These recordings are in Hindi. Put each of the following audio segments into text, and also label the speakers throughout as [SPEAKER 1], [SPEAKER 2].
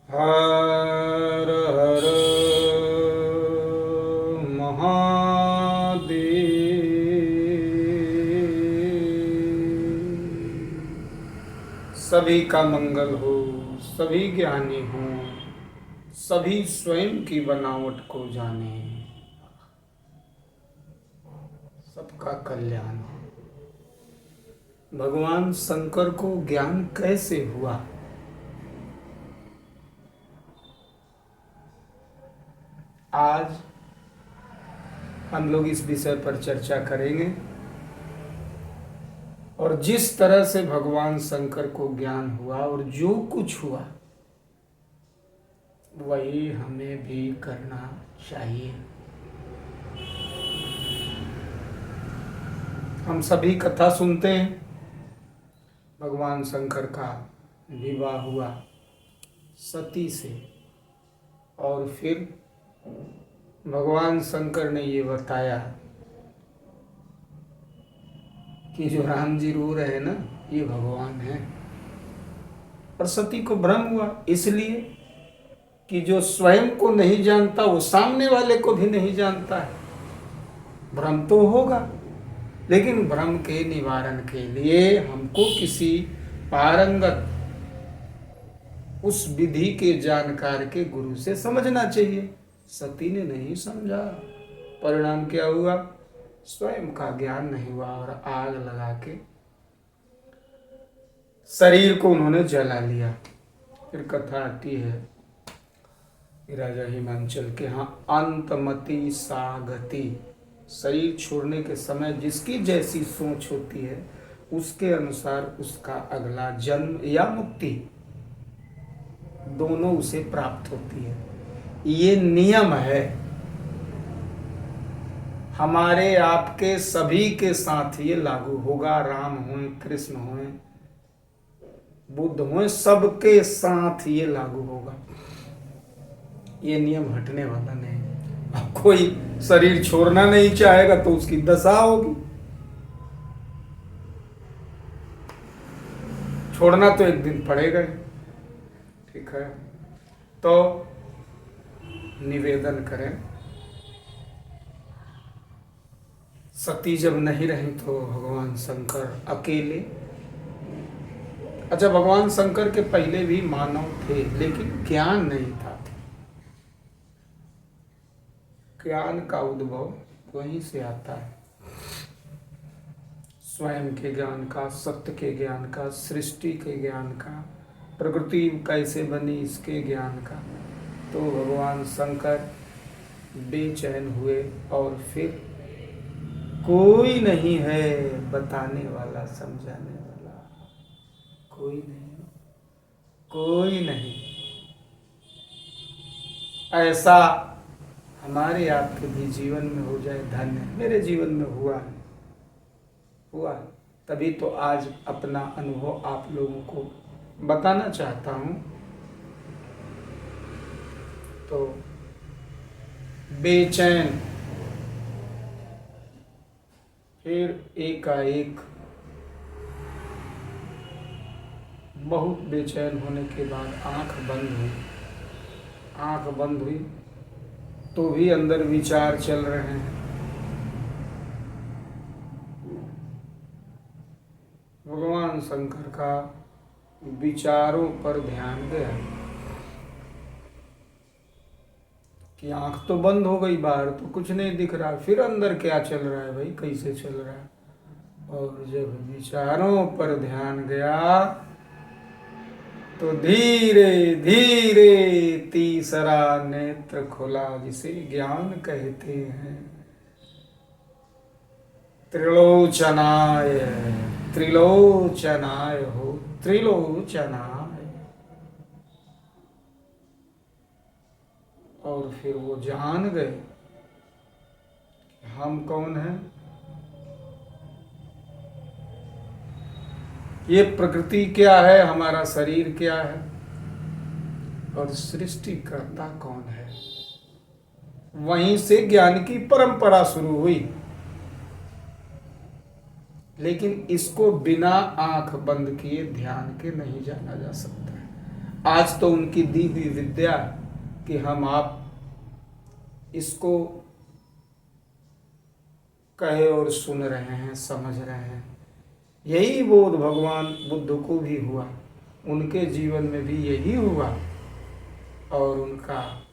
[SPEAKER 1] हर हर महादेव। सभी का मंगल हो, सभी ज्ञानी हों, सभी स्वयं की बनावट को जाने, सबका कल्याण हो। भगवान शंकर को ज्ञान कैसे हुआ? आज हम लोग इस विषय पर चर्चा करेंगे और जिस तरह से भगवान शंकर को ज्ञान हुआ और जो कुछ हुआ वही हमें भी करना चाहिए। हम सभी कथा सुनते हैं, भगवान शंकर का विवाह हुआ सती से और फिर भगवान शंकर ने ये बताया कि जो राम जी रो रहे हैं ना, ये भगवान है। और सती को भ्रम हुआ, इसलिए कि जो स्वयं को नहीं जानता वो सामने वाले को भी नहीं जानता है। भ्रम तो होगा, लेकिन भ्रम के निवारण के लिए हमको किसी पारंगत उस विधि के जानकार के गुरु से समझना चाहिए। सती ने नहीं समझा, परिणाम क्या हुआ? स्वयं का ज्ञान नहीं हुआ और आग लगा के शरीर को उन्होंने जला लिया। फिर कथा आती है राजा हिमांचल के यहाँ अंतमति सागति, शरीर छोड़ने के समय जिसकी जैसी सोच होती है उसके अनुसार उसका अगला जन्म या मुक्ति दोनों उसे प्राप्त होती है। ये नियम है हमारे आपके सभी के साथ, ये लागू होगा। राम हों, कृष्ण हों, बुद्ध हों, सबके साथ ये लागू होगा। ये नियम हटने वाला नहीं। अब कोई शरीर छोड़ना नहीं चाहेगा तो उसकी दशा होगी। छोड़ना तो एक दिन पड़ेगा ही। ठीक है, तो निवेदन करें, सती जब नहीं रही तो भगवान शंकर अकेले, अच्छा भगवान शंकर के पहले भी मानव थे लेकिन ज्ञान नहीं था। ज्ञान का उद्भव वहीं से आता है, स्वयं के ज्ञान का, सत्य के ज्ञान का, सृष्टि के ज्ञान का, प्रकृति कैसे बनी इसके ज्ञान का। तो भगवान शंकर बेचैन हुए और फिर कोई नहीं है बताने वाला, समझाने वाला, कोई नहीं, कोई नहीं। ऐसा हमारे आपके भी जीवन में हो जाए धन्य। मेरे जीवन में हुआ तभी तो आज अपना अनुभव आप लोगों को बताना चाहता हूँ। तो बेचैन, फिर एकाएक बहुत बेचैन होने के बाद आंख बंद हुई तो भी अंदर विचार चल रहे हैं। भगवान शंकर का विचारों पर ध्यान गया कि आंख तो बंद हो गई, बाहर तो कुछ नहीं दिख रहा, फिर अंदर क्या चल रहा है भाई, कैसे चल रहा है। और जब विचारों पर ध्यान गया तो धीरे धीरे तीसरा नेत्र खुला, जिसे ज्ञान कहते हैं। त्रिलोचनाय, त्रिलोचनाय हो, त्रिलोचनाय। और फिर वो जान गए हम कौन हैं। ये प्रकृति क्या है, हमारा शरीर क्या है, और सृष्टिकर्ता कौन है। वहीं से ज्ञान की परंपरा शुरू हुई, लेकिन इसको बिना आंख बंद किए ध्यान के नहीं जाना जा सकता है। आज तो उनकी दी हुई विद्या कि हम आप इसको कहे और सुन रहे हैं, समझ रहे हैं। यही बोध भगवान बुद्ध को भी हुआ, उनके जीवन में भी यही हुआ। और उनका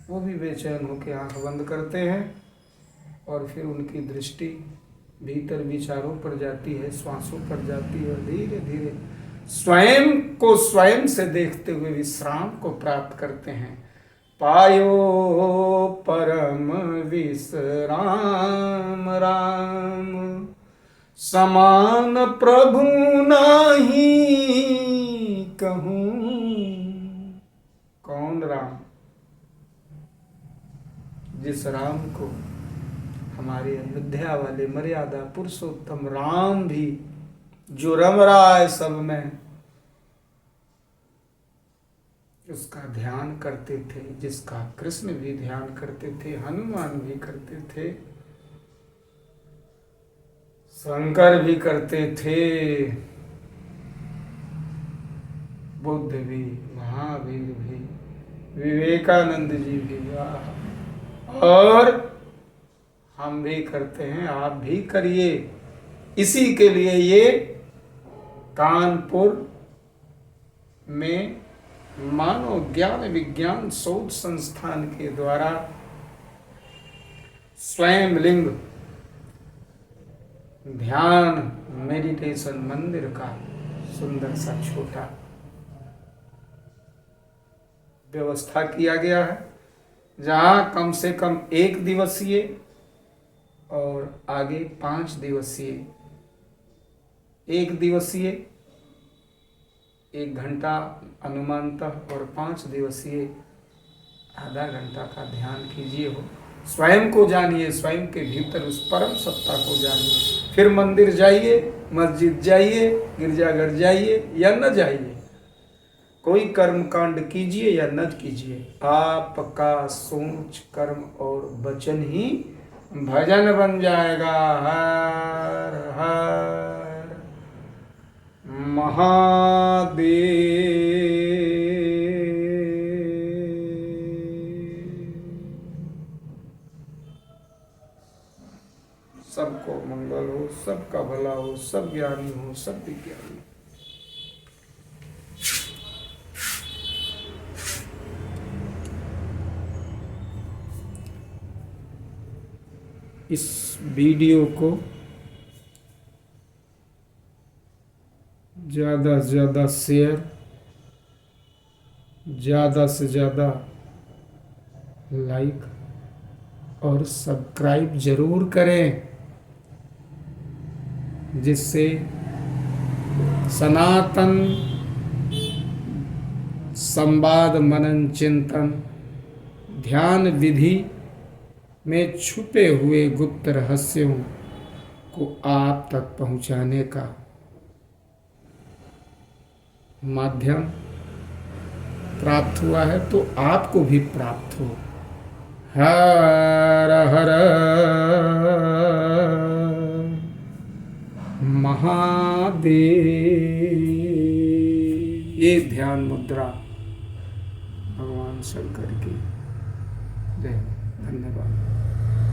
[SPEAKER 1] वो भी बेचैन होकर आंख बंद करते हैं और फिर उनकी दृष्टि भीतर विचारों पर जाती है, श्वासों पर जाती है, और धीरे धीरे स्वयं को स्वयं से देखते हुए विश्राम को प्राप्त करते हैं। पायो परम विश्राम राम, समान प्रभु नाही कहूँ। कौन राम? जिस राम को हमारे अयोध्या वाले मर्यादा पुरुषोत्तम राम भी, जो रम रहा है सब में, उसका ध्यान करते थे, जिसका कृष्ण भी ध्यान करते थे, हनुमान भी करते थे, शंकर भी करते थे, बुद्ध भी, महावीर भी, विवेकानंद जी भी, और हम भी करते हैं, आप भी करिए। इसी के लिए ये कानपुर में मानव ज्ञान विज्ञान शोध संस्थान के द्वारा स्वयं लिंग ध्यान मेडिटेशन मंदिर का सुंदर सा छोटा व्यवस्था किया गया है, जहाँ कम से कम 1 दिवसीय और आगे 5 दिवसीय, 1 दिवसीय 1 घंटा अनुमानतः और 5 दिवसीय आधा घंटा का ध्यान कीजिए। हो स्वयं को जानिए, स्वयं के भीतर उस परम सत्ता को जानिए। फिर मंदिर जाइए, मस्जिद जाइए, गिरजाघर जाइए या न जाइए, कोई कर्म कांड कीजिए या न कीजिए, आपका सोच कर्म और वचन ही भजन बन जाएगा। हर हर महादेव। सबको मंगल हो, सबका भला हो, सब ज्ञानी हो, सब विज्ञानी। इस वीडियो को ज़्यादा से ज़्यादा शेयर, ज़्यादा से ज़्यादा लाइक और सब्सक्राइब जरूर करें, जिससे सनातन संवाद मनन चिंतन ध्यान विधि में छुपे हुए गुप्त रहस्यों को आप तक पहुंचाने का माध्यम प्राप्त हुआ है, तो आपको भी प्राप्त हो। हर हर महादेव। ये ध्यान मुद्रा भगवान शंकर की। जय। धन्यवाद।